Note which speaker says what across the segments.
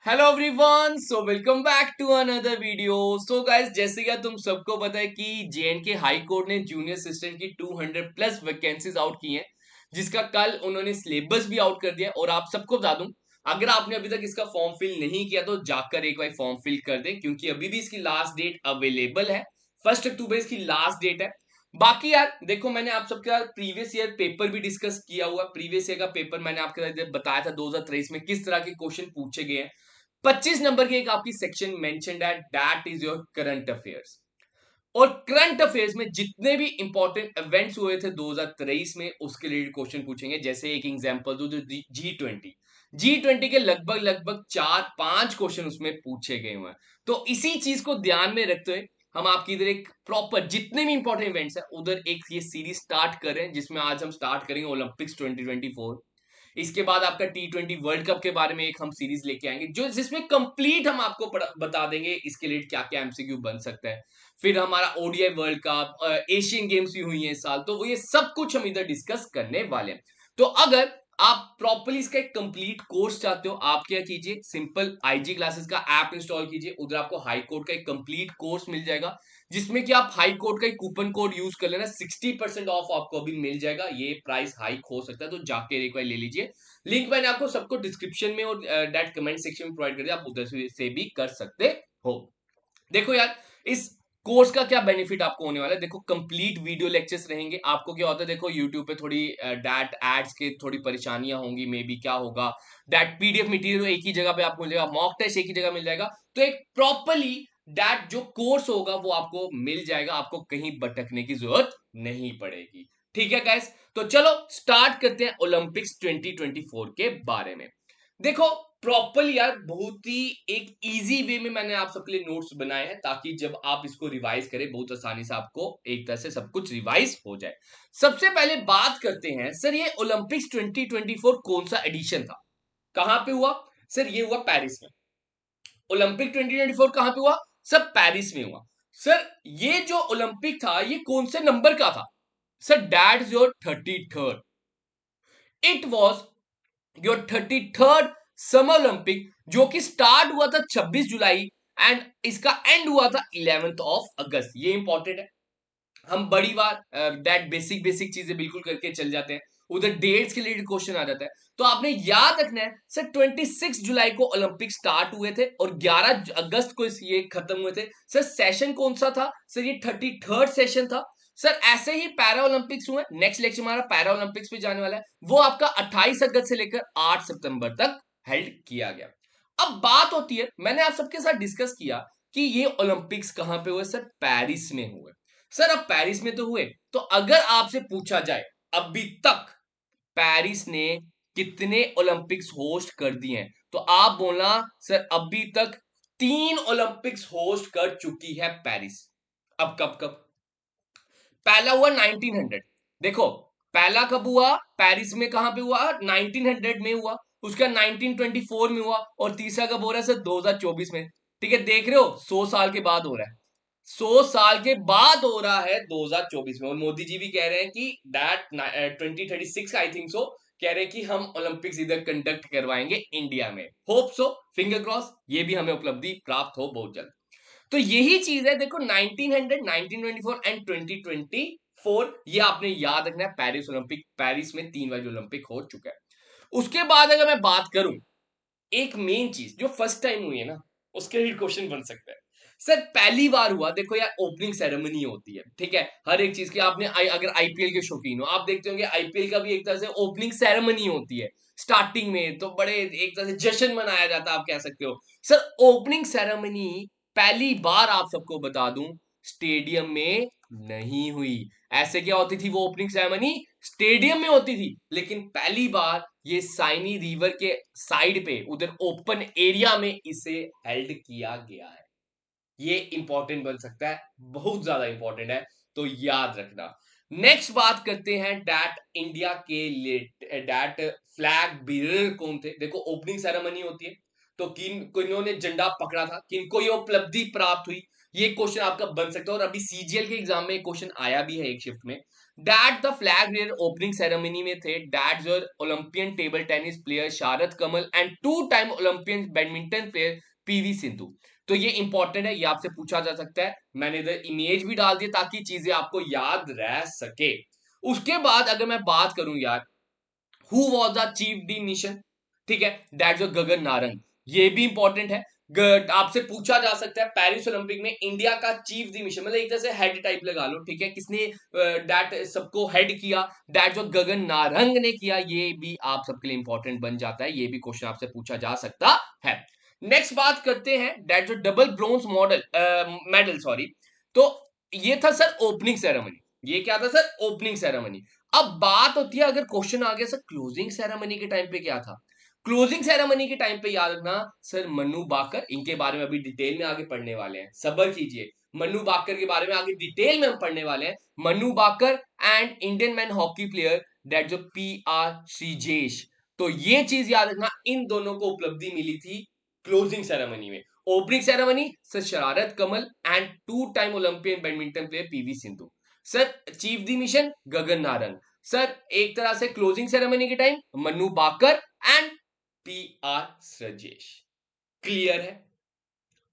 Speaker 1: Hello everyone, so welcome back to another video. So guys, जैसे कि तुम सबको पता है कि जेएनके हाई कोर्ट ने जूनियर असिस्टेंट की 200 प्लस वैकेंसीज आउट की हैं, जिसका कल उन्होंने सिलेबस भी आउट कर दिया। और आप सबको बता दूं, अगर आपने अभी तक इसका फॉर्म फिल नहीं किया तो जाकर एक बार फॉर्म फिल कर दें, क्योंकि अभी भी इसकी लास्ट डेट अवेलेबल है। 1 अक्टूबर इसकी लास्ट डेट है। बाकी यार देखो, मैंने आप सबके साथ प्रीवियस ईयर पेपर भी डिस्कस किया हुआ। प्रीवियस ईयर का पेपर मैंने आपके साथ बताया था 2023 में किस तरह के क्वेश्चन पूछे गए हैं। 25 नंबर की एक आपकी सेक्शन मेंशन्ड है, that is your current affairs. और करंट अफेयर्स में जितने भी इंपॉर्टेंट इवेंट्स हुए थे 2023 में, उसके लिए क्वेश्चन पूछेंगे। जैसे एक एग्जांपल दो, जो G20 के लगभग लगभग 4-5 क्वेश्चन उसमें पूछे गए हुए हैं। तो इसी चीज को ध्यान में रखते हुए हम आपकी इधर एक प्रॉपर जितने भी इंपॉर्टेंट इवेंट्स है उधर एक ये सीरीज स्टार्ट कर रहे हैं, जिसमें आज हम स्टार्ट करेंगे ओलंपिक्स 2024। इसके बाद आपका T20 वर्ल्ड कप के बारे में एक हम सीरीज लेके आएंगे, जो जिसमें कंप्लीट हम आपको बता देंगे इसके लिए क्या क्या एमसीक्यू बन सकता है। फिर हमारा ODI world cup, Asian games भी हुई है इस साल, तो वो ये सब कुछ हम इधर डिस्कस करने वाले हैं। तो अगर आप प्रॉपरली इसका एक कंप्लीट कोर्स चाहते हो, आप क्या कीजिए, सिंपल आईजी क्लासेस का ऐप इंस्टॉल कीजिए। उधर आपको हाई कोर्ट का एक कंप्लीट कोर्स मिल जाएगा, जिसमें कि आप हाई कोर्ट का एक कूपन कोड यूज कर लेना। 60% ऑफ आपको अभी मिल जाएगा। ये प्राइस हाइक हो सकता है, तो जाके एक बार ले लीजिए। लिंक मैंने आपको सबको डिस्क्रिप्शन में और डेट कमेंट सेक्शन में प्रोवाइड कर दिया, आप उधर से भी कर सकते हो। देखो यार, इस कोर्स का क्या बेनिफिट आपको होने वाला है। देखो, कंप्लीट वीडियो लेक्चर्स रहेंगे। आपको क्या होता है, देखो यूट्यूब पे थोड़ी डैट एड्स के थोड़ी परेशानियां होंगी, मे बी क्या होगा, डैट पीडीएफ मटेरियल एक ही जगह पे आपको मिल जाएगा, मॉक टेस्ट एक ही जगह मिल जाएगा। तो एक प्रॉपरली डैट जो कोर्स होगा वो आपको मिल जाएगा, आपको कहीं भटकने की जरूरत नहीं पड़ेगी। ठीक है गाइस, तो चलो स्टार्ट करते हैं ओलंपिक्स 2024 के बारे में। देखो, प्रॉपरली यार बहुत ही एक इजी वे में मैंने आप सबके लिए नोट्स बनाए हैं, ताकि जब आप इसको रिवाइज करें बहुत आसानी से आपको एक तरह से सब कुछ रिवाइज हो जाए। सबसे पहले बात करते हैं, सर ये ओलंपिक्स 2024 कौन सा एडिशन था, कहां पे हुआ। सर ये हुआ पेरिस में। ओलंपिक 2024 कहां पे हुआ, सर पेरिस में हुआ। सर ये जो ओलंपिक था ये कौन से नंबर का था, sir that is your 33rd। It was your 33rd summer Olympic, जो कि स्टार्ट हुआ था 26 जुलाई एंड इसका एंड हुआ था 11th ऑफ अगस्त। ये इंपॉर्टेंट है। हम बड़ी बार दैट बेसिक बेसिक चीजें बिल्कुल करके चल जाते हैं, उधर डेट्स के लिए क्वेश्चन आ जाता है। तो आपने याद रखना है, सर 26 जुलाई को ओलंपिक स्टार्ट हुए थे और 11 अगस्त को ये खत्म हुए थे। सर सेशन कौन सा था, सर ये 33rd सेशन था। सर ऐसे ही पैरा ओलंपिक्स हुए, नेक्स्ट लेक्चर हमारा पैरा ओलंपिक्स पे जाने वाला है, वो आपका 28 अगस्त से लेकर 8 सितंबर तक हेल्ड किया गया। अब बात होती है, मैंने आप सबके साथ डिस्कस किया कि ये ओलंपिक्स कहां पे हुए, सर पेरिस में हुए। सर अब पेरिस में तो हुए, तो अगर आपसे पूछा जाए अभी तक पेरिस ने कितने ओलंपिक्स होस्ट कर दिए हैं, तो आप बोलना, सर अभी तक 3 ओलंपिक्स होस्ट कर चुकी है पेरिस। अब कब कब, पहला हुआ 1900। देखो, पहला कब हुआ पेरिस में, कहां पे हुआ, 1900 में हुआ। उसका 1924 में हुआ, और तीसरा कब हो रहा है, सर 2024 में। ठीक है, देख रहे हो 100 साल के बाद हो रहा है। 100 साल के बाद हो रहा है 2024 में। और मोदी जी भी कह रहे हैं कि दैट 2036 आई थिंक सो, कह रहे हैं कि हम ओलंपिक्स इधर कंडक्ट करवाएंगे इंडिया में। होप सो, फिंगर क्रॉस, ये भी हमें उपलब्धि प्राप्त हो बहुत जल्द। तो यही चीज है, देखो 1900, 1924 एंड 2024, ये आपने याद रखना है। पेरिस ओलंपिक, पेरिस में 3 बार ओलंपिक हो चुका है। उसके बाद अगर मैं बात करूं, एक मेन चीज जो फर्स्ट टाइम हुई है ना, उसके लिए क्वेश्चन बन सकता है। सर पहली बार हुआ, देखो यार ओपनिंग सेरेमनी होती है, ठीक है, हर एक चीज की। आपने अगर आईपीएल के शौकीन हो, आप देखते होंगे आईपीएल का भी एक तरह से ओपनिंग सेरेमनी होती है। स्टार्टिंग में तो बड़े एक तरह से जश्न मनाया जाता है, आप कह सकते हो। सर ओपनिंग सेरेमनी पहली बार, आप सबको बता दूं, स्टेडियम में नहीं हुई। ऐसे क्या होती थी वो ओपनिंग सेरेमनी, स्टेडियम में होती थी, लेकिन पहली बार ये साइनी रिवर के साइड पे उधर ओपन एरिया में इसे हेल्ड किया गया है। ये इंपॉर्टेंट बन सकता है, बहुत ज्यादा इंपॉर्टेंट है, तो याद रखना। नेक्स्ट बात करते हैं डैट इंडिया के लिए, डैट फ्लैग बीरर कौन थे। देखो ओपनिंग सेरेमनी होती है, तो किन्होंने झंडा पकड़ा था, किनको ये उपलब्धि प्राप्त हुई, ये क्वेश्चन आपका बन सकता है। और अभी सीजीएल के एग्जाम में क्वेश्चन आया भी है एक शिफ्ट में, that the flag bearer opening ceremony में थे that were Olympian table tennis player Sharath Kamal and 2 time Olympian badminton player PV Sindhu. तो ये इंपॉर्टेंट है, ये आपसे पूछा जा सकता है। मैंने इधर इमेज भी डाल दी ताकि चीजें आपको याद रह सके। उसके बाद अगर मैं बात करूं यार, who was the chief de mission, ठीक है, दैट जो गगन नारंग, ये भी इंपॉर्टेंट है। आपसे पूछा जा सकता है पेरिस ओलंपिक में इंडिया का चीफ दी मिशन, मतलब एक तरह से हेड टाइप लगा लो, ठीक है, किसने दैट सबको हेड किया, दैट जो गगन नारंग ने किया, ये भी आप सबके लिए इंपॉर्टेंट बन जाता है, ये भी क्वेश्चन आपसे पूछा जा सकता है। नेक्स्ट बात करते हैं दैट जो double bronze model medal sorry, तो ये था सर ओपनिंग सेरेमनी, ये क्या था सर ओपनिंग सेरेमनी। अब बात होती है, अगर क्वेश्चन आ गया सर क्लोजिंग सेरेमनी के टाइम पे क्या था, क्लोजिंग सेरेमनी के टाइम पे याद रखना सर मन्नू बाकर, इनके बारे में अभी डिटेल में आगे पढ़ने वाले हैं, सब्र कीजिए, मन्नू बाकर के बारे में आगे डिटेल में हम पढ़ने वाले हैं। Manu Bhaker and Indian man hockey player that जो पी आर श्रीजेश, तो ये चीज याद रखना, इन दोनों को उपलब्धि मिली थी क्लोजिंग सेरेमनी में। Opening ceremony sir Sharath Kamal and 2 time Olympian badminton player PV Sindhu. Sir chief de mission Gagan Narang. Sir एक तरह से क्लोजिंग सेरेमनी के time Manu Bhaker and P R Sreejesh. Clear है,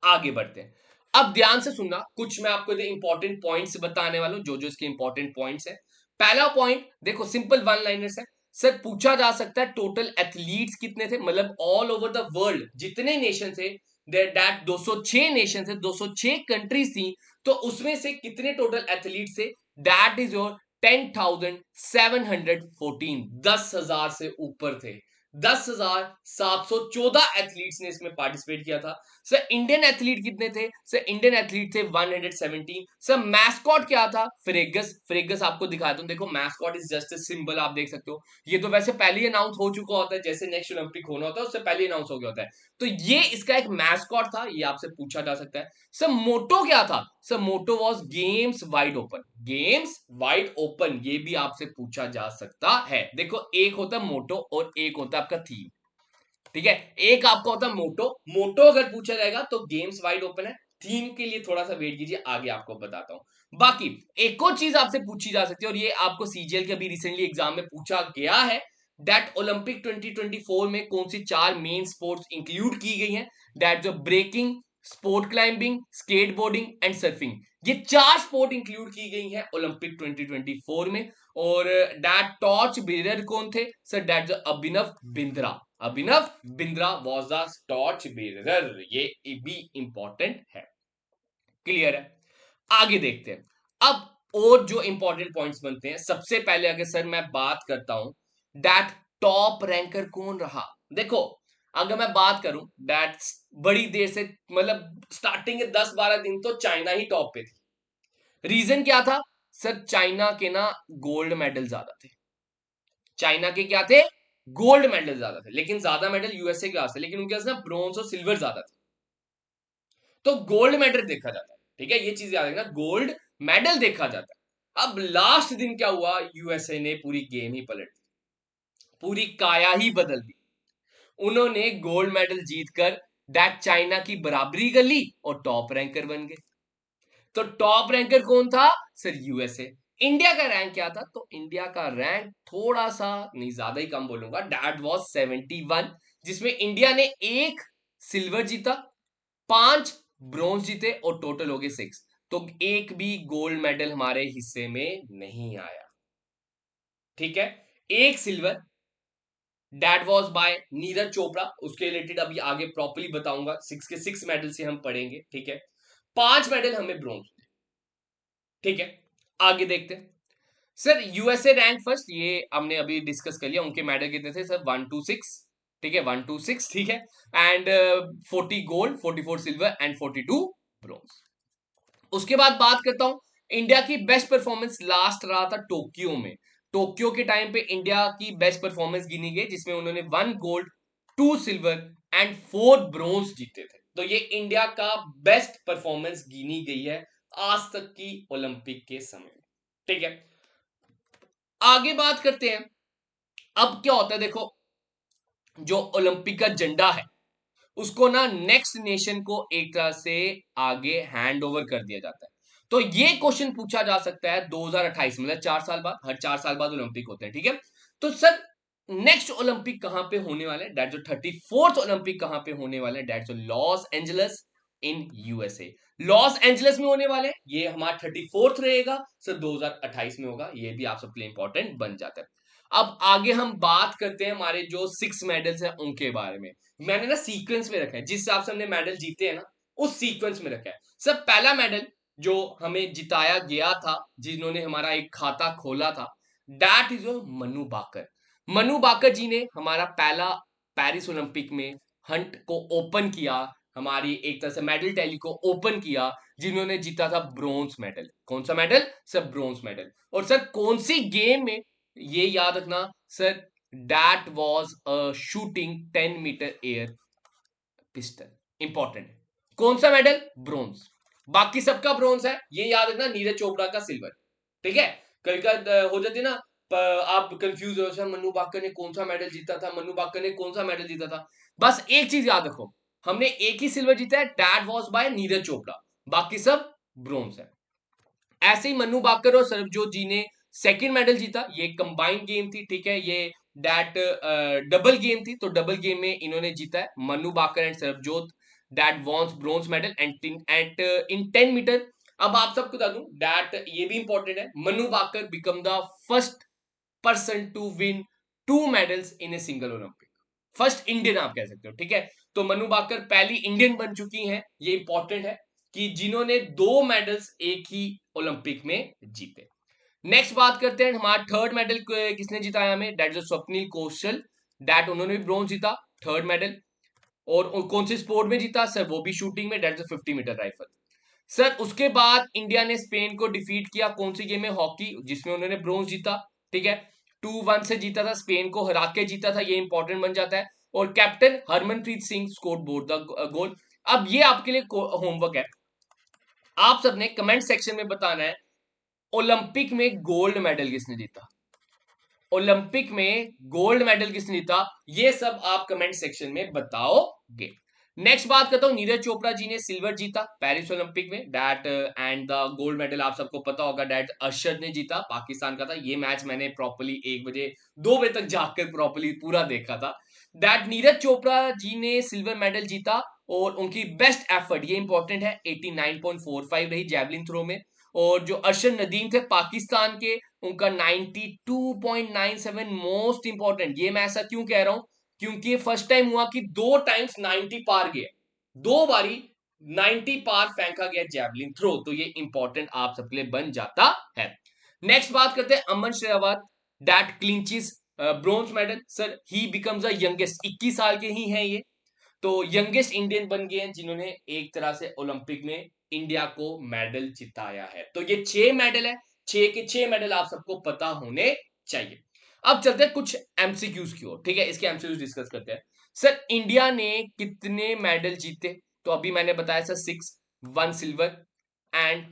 Speaker 1: आगे बढ़ते हैं। अब ध्यान से सुनना, कुछ मैं आपको इंपॉर्टेंट पॉइंट्स बताने वाला हूं, जो जो इसके इंपॉर्टेंट पॉइंट्स है। पहला पॉइंट देखो, सिंपल वन लाइनर्स है। सर पूछा जा सकता है टोटल एथलीट्स कितने थे, मतलब ऑल ओवर द वर्ल्ड जितने नेशन थे, दैट 206 नेशन थे, 206 कंट्रीज थी, तो उसमें से कितने टोटल एथलीट्स थे, दैट इज योर 10,714, 10,000 से ऊपर थे, 10,714 एथलीट्स ने इसमें पार्टिसिपेट किया था। सर इंडियन एथलीट कितने थे, सर इंडियन एथलीट थे 117। सर मैस्कॉट क्या था, फ्रेगस, फ्रेगस आपको दिखाता हूं, देखो mascot is just a symbol, आप देख सकते हो, ये तो वैसे पहले ही अनाउंस हो चुका होता है, जैसे नेक्स्ट ओलंपिक होना होता है उससे पहले अनाउंस हो गया होता है, तो ये इसका एक मैस्कॉट था, ये आपसे पूछा जा सकता है। सर मोटो क्या था, sir motto was games wide open, games wide open, ये भी आपसे पूछा जा सकता है। देखो एक होता है मोटो और एक होता है आपका थीम, ठीक है, एक आपका होता है मोटो, मोटो अगर पूछा जाएगा तो गेम्स वाइड ओपन है, थीम के लिए थोड़ा सा वेट कीजिए, आगे आपको बताता हूं। बाकी एक और चीज आपसे पूछी जा सकती है, और ये आपको सीजीएल के अभी रिसेंटली एग्जाम में पूछा गया है, दैट ओलंपिक 2024 में कौन सी 4 मेन स्पोर्ट्स इंक्लूड की गई हैं, दैट जो breaking, sport climbing, skateboarding and surfing, ये 4 स्पोर्ट इंक्लूड की गई हैं ओलंपिक 2024 में। और दैट टॉर्च बेरर कौन थे, सर दैट जो Abhinav Bindra, Abhinav Bindra was the torch bearer, ये भी इंपॉर्टेंट है। क्लियर है, आगे देखते हैं। अब और जो इंपॉर्टेंट पॉइंट्स बनते हैं, सबसे पहले अगर सर मैं बात करता हूं दैट टॉप रैंकर कौन रहा, देखो अगर मैं बात करूं दैट बड़ी देर से, मतलब स्टार्टिंग के 10-12 दिन तो चाइना ही टॉप पे थी। रीजन क्या था, सर चाइना के ना गोल्ड मेडल ज्यादा थे, चाइना के क्या थे, गोल्ड मेडल ज्यादा थे, लेकिन ज्यादा मेडल यूएसए के पास थे, लेकिन उनके पास ना ब्रॉन्ज और सिल्वर ज्यादा थे, तो गोल्ड मेडल देखा जाता है, ठीक है, ये चीज याद रखना, गोल्ड मेडल देखा जाता है। अब लास्ट दिन क्या हुआ, यूएसए ने पूरी गेम ही पलट दी, पूरी काया ही बदल दी, उन्होंने गोल्ड मेडल जीतकर दैट चाइना की बराबरी कर ली और टॉप रैंकर बन गए। तो टॉप रैंकर कौन था, सर यूएसए। इंडिया का रैंक क्या था, तो इंडिया का रैंक थोड़ा सा नहीं, ज्यादा ही कम बोलूंगा, दैट वाज 71, जिसमें इंडिया ने 1 सिल्वर जीता, 5 ब्रॉन्ज जीते और टोटल हो गए 6, तो एक भी गोल्ड मेडल हमारे हिस्से में नहीं आया, ठीक है, 1 silver, that was by Neeraj Chopra, उसके रिलेटेड अभी आगे प्रॉपर्ली बताऊंगा, 6 के 6 मेडल से हम पढ़ेंगे, ठीक है, 5 मेडल हमें ब्रॉन्ज, ठीक है, आगे देखते हैं। सर यूएसए रैंक फर्स्ट, ये हमने अभी डिस्कस कर लिया, उनके मेडल कितने थे सर 126, ठीक है 126, ठीक है, and 40 gold, 44 silver and 42 bronze. उसके बाद बात करता हूं इंडिया की बेस्ट परफॉर्मेंस, लास्ट रहा था टोक्यो में, टोक्यो के टाइम पे इंडिया की बेस्ट परफॉर्मेंस गिनी गई, जिसमें उन्होंने 1 गोल्ड, 2 सिल्वर एंड 4 ब्रॉन्ज जीते थे, तो ये इंडिया का बेस्ट परफॉर्मेंस गिनी गई है आज तक की ओलंपिक के समय, ठीक है, आगे बात करते हैं। अब क्या होता है देखो, जो ओलंपिक का झंडा है उसको ना नेक्स्ट नेशन को एक तरह से आगे हैंड ओवर कर दिया जाता है। तो ये क्वेश्चन पूछा जा सकता है 2028 मतलब 4 साल बाद, हर 4 साल बाद ओलंपिक होते हैं, ठीक है। तो सर नेक्स्ट ओलंपिक कहां पे होने वाला है, दैट जो 34th ओलंपिक कहां पे होने वाला है, दैट जो Los Angeles in USA, Los Angeles में होने वाले हैं। ये हमारा 34th रहेगा सर, 2028 में होगा। ये भी आप सबके लिए इंपॉर्टेंट बन जाता है। अब आगे हम बात करते हैं हमारे जो 6 मेडल्स हैं उनके बारे में। मैंने ना सीक्वेंस में रखा है, जिस हिसाब से हमने मेडल जीते हैं ना उस सीक्वेंस में रखा है। सर पहला मेडल जो हमें जिताया गया था, जिन्होंने हमारा एक खाता खोला था, दैट इज मनु बाकर। मनु बाकर जी ने हमारा पहला पेरिस ओलंपिक में हंट को ओपन किया, हमारी एक तरह से मेडल टैली को ओपन किया, जिन्होंने जीता था ब्रोंज मेडल। कौन सा मेडल सर? Bronze medal. और सर कौन सी गेम में, ये याद रखना sir, that was a shooting 10 metre air pistol. Important है। कौन सा मेडल? ब्रोंज। बाकी सबका ब्रोंज है, ये याद रखना। नीरज चोपड़ा का सिल्वर, ठीक है। कल का हो जाती ना, आप कंफ्यूज हो, सर मनु बाकर ने कौन सा मेडल जीता था, मनु बाकर ने कौन सा मेडल जीता था। बस एक चीज याद रखो, हमने एक ही सिल्वर जीता है, that was by Neeraj Chopra, बाकी सब ब्रोंज है। ऐसे ही मनु बाकर और सरबजोत जी ने सेकंड मेडल जीता। ये कंबाइंड गेम थी, ठीक है, ये दैट डबल गेम थी, तो डबल गेम में इन्होंने जीता है, Manu Bhaker and Sarabjot, that won bronze medal and in 10 metre. अब आप सबको बता दूं दैट ये भी इंपॉर्टेंट है, Manu Bhaker become the first person to win 2 medals in a single Olympic. First Indian आप कह सकते हो, ठीक है। तो मनु बाकर पहली इंडियन बन चुकी हैं, ये इंपॉर्टेंट है कि जिन्होंने 2 मेडल्स एक ही ओलंपिक में जीते। नेक्स्ट बात करते हैं, हमारा थर्ड मेडल किसने जिताया हमें, that is Swapnil Kaushal, that उन्होंने भी ब्रोंज जीता, थर्ड मेडल। और कौन से स्पोर्ट में जीता सर? वो भी शूटिंग में, that is 50 metre rifle. Sir उसके बाद इंडिया ने स्पेन को डिफीट किया, कौन सी गेम में? हॉकी, जिसमें उन्होंने ब्रोंज जीता, ठीक है। 2-1 से जीता था, स्पेन को हरा के जीता था, ये इंपॉर्टेंट बन जाता है। और captain Harmanpreet Singh scored both the goal. अब ये आपके लिए होमवर्क है, आप सबने कमेंट सेक्शन में बताना है ओलंपिक में गोल्ड मेडल किसने जीता, ओलंपिक में गोल्ड मेडल किसने जीता, ये सब आप कमेंट सेक्शन में बताओगे। नेक्स्ट बात करता हूं, नीरज चोपड़ा जी ने सिल्वर जीता पेरिस ओलंपिक में, that and the gold medal आप सबको पता होगा, दैट अरशद ने जीता, पाकिस्तान का था। ये मैच मैंने प्रॉपर्ली 1 बजे 2 बजे तक जाकर प्रॉपर्ली पूरा देखा था। दैट नीरज चोपड़ा जी ने सिल्वर मेडल जीता, और उनकी बेस्ट एफर्ट, ये इंपॉर्टेंट है, 89.45 रही जैवलिन थ्रो में। और जो अरशद नदीम थे पाकिस्तान के, उनका 92.97, मोस्ट इंपॉर्टेंट। ये मैं ऐसा क्यों कह रहा हूं, क्योंकि फर्स्ट टाइम हुआ कि 2 टाइम्स 90 पार गए, 2 बारी 90 पार फेंका गया जैवलिन थ्रो, तो ये इंपॉर्टेंट आप सबके लिए बन जाता है। नेक्स्ट बात करते हैं Aman Sehrawat, that clinches bronze medal. Sir he becomes the youngest, 21 साल के ही हैं ये, तो यंगेस्ट इंडियन बन गए हैं जिन्होंने एक तरह से ओलंपिक में इंडिया को मेडल जिताया है। तो ये 6 मेडल है, 6 के 6 मेडल आप सबको पता होने चाहिए। अब चलते हैं कुछ एमसीक्यूज की ओर, ठीक है, इसके एमसीक्यूज डिस्कस करते हैं। सर इंडिया ने कितने मेडल जीते, तो अभी मैंने बताया sir 6, 1 silver and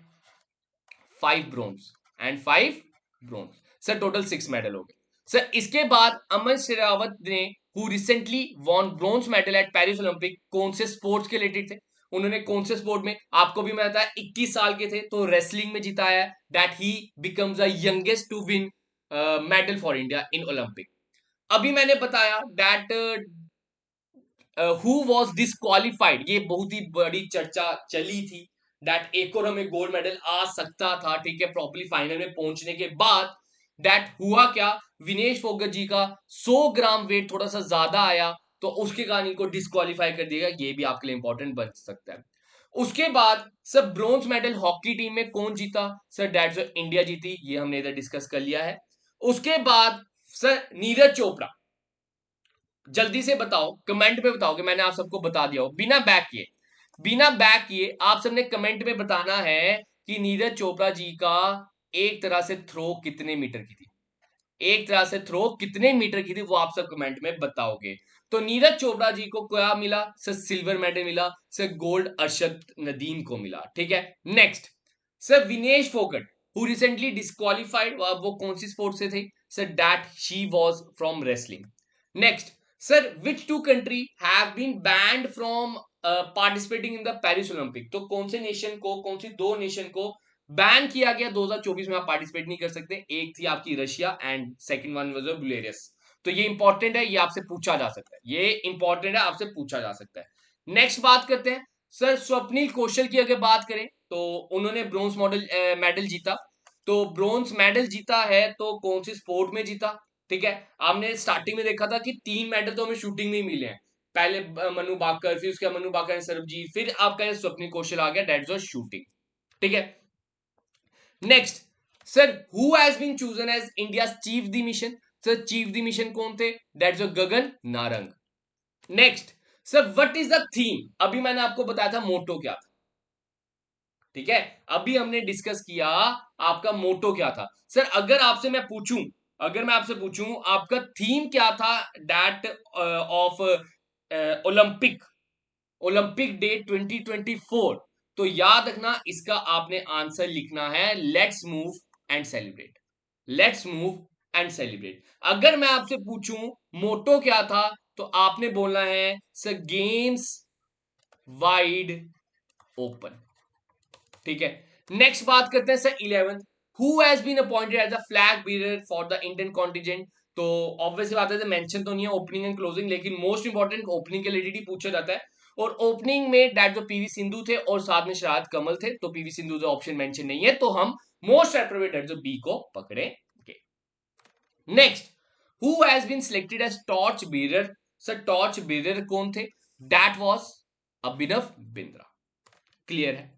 Speaker 1: 5 bronze and 5 bronze, sir total 6 medal हो गए। सर इसके बाद अमन शेरावत ने who recently von bronze medal at Paris Olympic, कौन से स्पोर्ट्स के रिलेटेड थे, उन्होंने कौन से स्पोर्ट में, आपको भी मैं बताया 21 साल के थे, तो रेसलिंग में जिताया है, that he becomes the youngest to win medal for India in Olympic. अभी मैंने बताया दैट हु वाज डिस्क्वालिफाइड, ये बहुत ही बड़ी चर्चा चली थी, दैट एक और हमें गोल्ड मेडल आ सकता था, ठीक है, प्रॉपर्ली फाइनल में पहुंचने के बाद। दैट हुआ क्या, विनेश फोगट जी का 100 ग्राम वेट थोड़ा सा ज्यादा आया, तो उसके कारण इनको डिस्क्वालीफाई कर दिया, ये भी आपके लिए इंपॉर्टेंट बन सकता है। उसके बाद sir bronze medal hockey team में कौन जीता, सर दैट्स इंडिया जीती, ये हमने इधर डिस्कस कर लिया है। उसके बाद सर नीरज चोपड़ा, जल्दी से बताओ, कमेंट में बताओ कि मैंने आप सबको बता दिया हो, बिना बैक किए, बिना बैक किए आप सबने कमेंट में बताना है कि नीरज चोपड़ा जी का एक तरह से थ्रो कितने मीटर की थी, एक तरह से थ्रो कितने मीटर की थी, वो आप सब कमेंट में बताओगे। तो नीरज चोपड़ा जी को क्या मिला सर? सिल्वर मेडल मिला सर, गोल्ड अरशद नदीम को मिला, ठीक है। Next sir Vinesh Phogat who recently disqualified, वो कौन सी स्पोर्ट से थे sir? That she was from wrestling. Next sir which two country have been banned from participating in the Paris Olympic, तो कौन से नेशन को, कौन सी दो नेशन को बैन किया गया 2024 में, आप पार्टिसिपेट नहीं कर सकते। एक थी आपकी Russia and second one was Bulgaria. तो ये इंपॉर्टेंट है, ये आपसे पूछा जा सकता है, ये इंपॉर्टेंट है, आपसे पूछा जा सकता है। नेक्स्ट बात करते हैं सर स्वप्निल कौशल की। अगर बात करें तो उन्होंने ब्रोंज मॉडल मेडल जीता। तो ब्रोंज मेडल जीता है तो कौन सी स्पोर्ट में जीता? ठीक है, आपने स्टार्टिंग में देखा था कि 3 मेडल तो हमें शूटिंग में ही मिले हैं। पहले मनु भाकर, फिर उसके मनु भाकर ने सरबजीत, फिर आपका स्वप्निल कौशल आ गया, दैट्स वाज शूटिंग। ठीक है, next sir who has been chosen as India chief the mission. Sir chief the mission कौन थे? That's Gagan Narang. Next sir what is the theme, अभी मैंने आपको बताया था मोटो क्या था। ठीक है, अभी हमने डिस्कस किया आपका मोटो क्या था। सर अगर आपसे मैं पूछूं, अगर मैं आपसे पूछूं आपका थीम क्या था that of Olympic, Olympic day 2024, तो याद रखना इसका आपने आंसर लिखना है let's move and celebrate. Let's move and celebrate. अगर मैं आपसे पूछूं मोटो क्या था, तो आपने बोलना है सर गेम्स वाइड ओपन। ठीक है, नेक्स्ट बात करते हैं sir 11th, who has been appointed as a flag bearer for the Indian contingent. तो ऑब्वियसली बात है, मेंशन तो नहीं है ओपनिंग एंड क्लोजिंग, लेकिन मोस्ट इंपॉर्टेंट ओपनिंग के रिलेटेड ही पूछा जाता है। और ओपनिंग में दैट जो पीवी सिंधु थे और साथ में शराद कमल थे, तो पीवी सिंधु जो ऑप्शन मेंशन नहीं है, तो हम मोस्ट एप्रोप्रिएट जो बी को पकड़ेंगे। Next who has been selected as torch bearer. Sir torch bearer कौन थे? That was Abhinav Bindra. Clear है?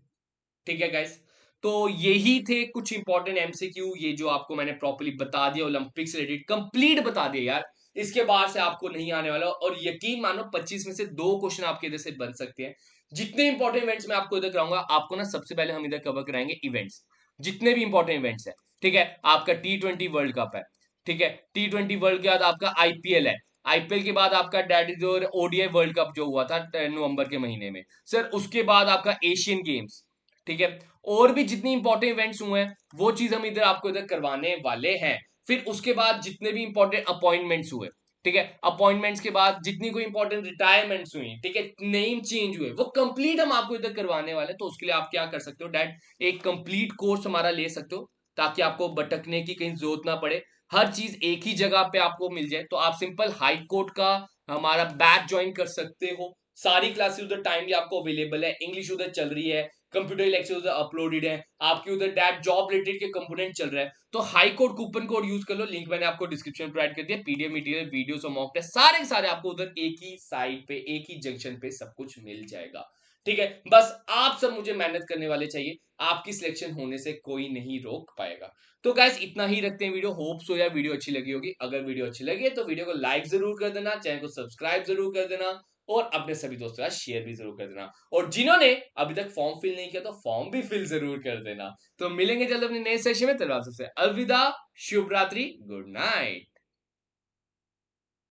Speaker 1: ठीक है गाइस, तो यही थे कुछ इंपॉर्टेंट एमसीक्यू, ये जो आपको मैंने प्रॉपर्ली बता दिया, ओलंपिक से रिलेटेड कंप्लीट बता दिया यार। इसके बाद से आपको नहीं आने वाला, और यकीन मानो 25 में से 2 क्वेश्चन आपके इधर से बन सकते हैं। जितने इंपॉर्टेंट इवेंट्स मैं आपको इधर कराऊंगा, आपको ना सबसे पहले हम इधर कवर कराएंगे इवेंट्स, जितने भी इंपॉर्टेंट इवेंट्स है। ठीक है, आपका T20 वर्ल्ड कप है। ठीक है, T20 वर्ल्ड के बाद आपका आईपीएल है। आईपीएल के बाद आपका डैडी जो ओडीआई वर्ल्ड कप जो हुआ था नवंबर के महीने में। सर उसके बाद आपका एशियन गेम्स। ठीक है, और भी जितनी इंपॉर्टेंट इवेंट्स हुए हैं वो चीज हम इधर आपको इधर करवाने वाले हैं। फिर उसके बाद जितने भी इंपॉर्टेंट अपॉइंटमेंट्स हुए, ठीक है, अपॉइंटमेंट्स के बाद जितनी कोई इंपॉर्टेंट रिटायरमेंट्स हुई, ठीक है, नेम चेंज हुए, वो कंप्लीट हम आपको इधर करवाने वाले हैं। तो उसके लिए आप क्या कर सकते हो डैड, एक कंप्लीट कोर्स हमारा ले सकते हो, ताकि आपको भटकने की कहीं जरूरत ना पड़े, हर चीज एक ही जगह पे आपको मिल जाए। तो आप सिंपल हाई कोर्ट का हमारा बैच ज्वाइन कर सकते हो। सारी क्लासेस उधर टाइमली आपको अवेलेबल है, इंग्लिश उधर चल रही है, कंप्यूटर लेक्चर उधर अपलोडेड है, आपके उधर डैट जॉब रिलेटेड के कंपोनेंट चल रहा है। तो high code coupon code use कर लो, लिंक मैंने आपको डिस्क्रिप्शन में प्रोवाइड कर दिया। पीडीएफ मटेरियल, वीडियोस और मॉक टेस्ट सारे के सारे आपको उधर एक ही साइट पे, एक ही जंक्शन पे सब कुछ मिल जाएगा। ठीक है, बस आप सब मुझे मेहनत करने वाले चाहिए, आपकी सिलेक्शन होने से कोई नहीं रोक पाएगा। तो गाइस इतना ही रखते हैं वीडियो, होप सो यार वीडियो अच्छी लगी होगी। अगर वीडियो अच्छी लगी है तो वीडियो को लाइक जरूर कर देना, चैनल को सब्सक्राइब जरूर कर देना, और अपने सभी दोस्तों के साथ शेयर भी जरूर कर देना। और जिन्होंने अभी तक फॉर्म फिल नहीं किया तो फॉर्म भी फिल जरूर कर देना। तो मिलेंगे जल्द अपने नए सेशन में, तब आप सबसे अलविदा, शुभ रात्रि, गुड नाइट।